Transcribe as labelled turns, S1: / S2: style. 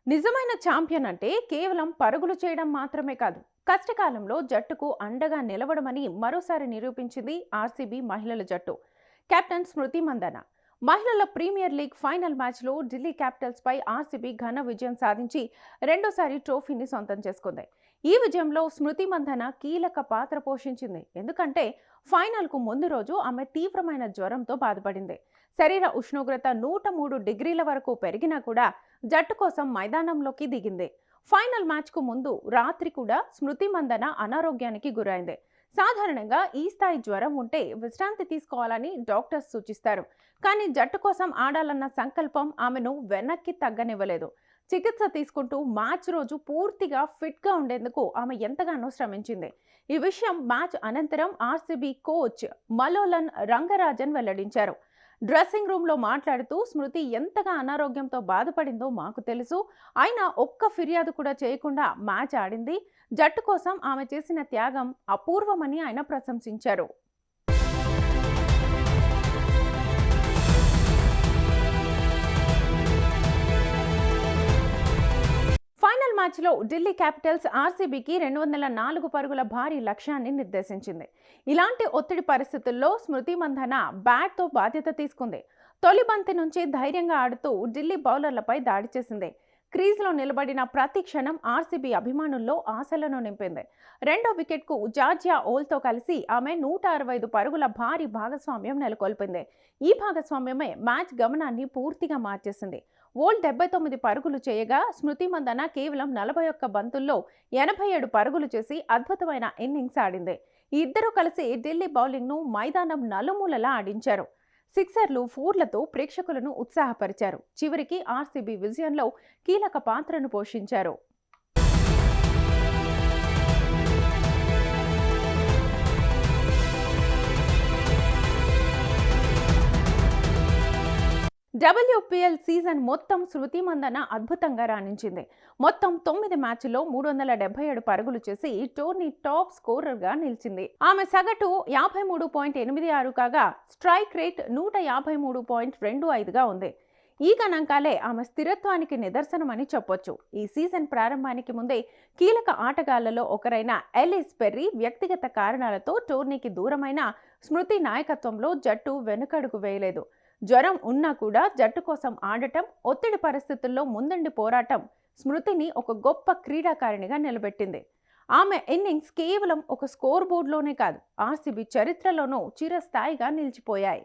S1: నిజమైన ఛాంపియన్ అంటే కేవలం పరుగులు చేయడం మాత్రమే కాదు, కష్టకాలంలో జట్టుకు అండగా నిలవడమని మరోసారి నిరూపించింది ఆర్సీబీ మహిళల జట్టు. కెప్టెన్ స్మృతి మందన మహిళల ప్రీమియర్ లీగ్ ఫైనల్ మ్యాచ్లో ఢిల్లీ క్యాపిటల్స్ పై ఆర్సీబీ ఘన విజయం సాధించి రెండోసారి ట్రోఫీని సొంతం చేసుకుంది. ఈ విజయంలో స్మృతి మందన కీలక పాత్ర పోషించింది. ఎందుకంటే ఫైనల్కు ముందు రోజు ఆమె తీవ్రమైన జ్వరంతో బాధపడింది. శరీర ఉష్ణోగ్రత 103 డిగ్రీల వరకు పెరిగినా కూడా జట్టు కోసం మైదానంలోకి దిగింది. ఫైనల్ మ్యాచ్కు ముందు రాత్రి కూడా స్మృతి మందన అనారోగ్యానికి గురైంది. సాధారణంగా ఈ స్థాయి జ్వరం ఉంటే విశ్రాంతి తీసుకోవాలని డాక్టర్స్ సూచిస్తారు. కానీ జట్టు కోసం ఆడాలన్న సంకల్పం ఆమెను వెనక్కి తగ్గనివ్వలేదు. చికిత్స తీసుకుంటూ మ్యాచ్ రోజు పూర్తిగా ఫిట్గా ఉండేందుకు ఆమె ఎంతగానో శ్రమించింది. ఈ విషయం మ్యాచ్ అనంతరం ఆర్సీబీ కోచ్ మలోలన్ రంగరాజన్ వెల్లడించారు. డ్రెస్సింగ్ రూమ్లో మాట్లాడుతూ స్మృతి ఎంతగా అనారోగ్యంతో బాధపడిందో మాకు తెలుసు, అయినా ఒక్క ఫిర్యాదు కూడా చేయకుండా మ్యాచ్ ఆడింది. జట్టు కోసం ఆమె చేసిన త్యాగం అపూర్వమని ఆయన ప్రశంసించారు. ఫైనల్ మ్యాచ్లో ఢిల్లీ క్యాపిటల్స్ ఆర్సీబీకి 204 పరుగుల భారీ లక్ష్యాన్ని నిర్దేశించింది. ఇలాంటి ఒత్తిడి పరిస్థితుల్లో స్మృతి మందన బ్యాట్తో బాధ్యత తీసుకుంది. తొలి బంతి నుంచి ధైర్యంగా ఆడుతూ ఢిల్లీ బౌలర్లపై దాడి చేసింది. క్రీజ్లో నిలబడిన ప్రతి క్షణం ఆర్సీబీ అభిమానుల్లో ఆశలను నింపింది. రెండో వికెట్కు జార్జియా ఓల్తో కలిసి ఆమె 165 పరుగుల భారీ భాగస్వామ్యం నెలకొల్పింది. ఈ భాగస్వామ్యమే మ్యాచ్ గమనాన్ని పూర్తిగా మార్చేసింది. ఓల్ 79 పరుగులు చేయగా స్మృతి మందన కేవలం 41 బంతుల్లో 87 పరుగులు చేసి అద్భుతమైన ఇన్నింగ్స్ ఆడింది. ఈ ఇద్దరూ కలిసి ఢిల్లీ బౌలింగ్ను మైదానం నలుమూలలా ఆడించారు. సిక్సర్లు, ఫోర్లతో ప్రేక్షకులను ఉత్సాహపరిచారు. చివరికి ఆర్సీబీ విజయంలో కీలక పాత్రను పోషించారు. WPL సీజన్ మొత్తం స్మృతి మందన అద్భుతంగా రాణించింది. మొత్తం 9 మ్యాచ్ల్లో 377 పరుగులు చేసి టోర్నీ టాప్ స్కోరర్గా నిలిచింది. ఆమె సగటు 53.86 కాగా స్ట్రైక్ రేట్ 153.25గా ఉంది. ఈ గణాంకాలే ఆమె స్థిరత్వానికి నిదర్శనమని చెప్పొచ్చు. ఈ సీజన్ ప్రారంభానికి ముందే కీలక ఆటగాళ్లలో ఒకరైన ఎలిస్ పెర్రీ వ్యక్తిగత కారణాలతో టోర్నీకి దూరమైన స్మృతి నాయకత్వంలో జట్టు వెనుకడుగు వేయలేదు. జ్వరం ఉన్నా కూడా జట్టు కోసం ఆడటం, ఒత్తిడి పరిస్థితుల్లో ముందుండి పోరాటం స్మృతిని ఒక గొప్ప క్రీడాకారిణిగా నిలబెట్టింది. ఆమె ఇన్నింగ్స్ కేవలం ఒక స్కోర్ బోర్డులోనే కాదు, ఆర్సీబీ చరిత్రలోనూ చిరస్థాయిగా నిలిచిపోయాయి.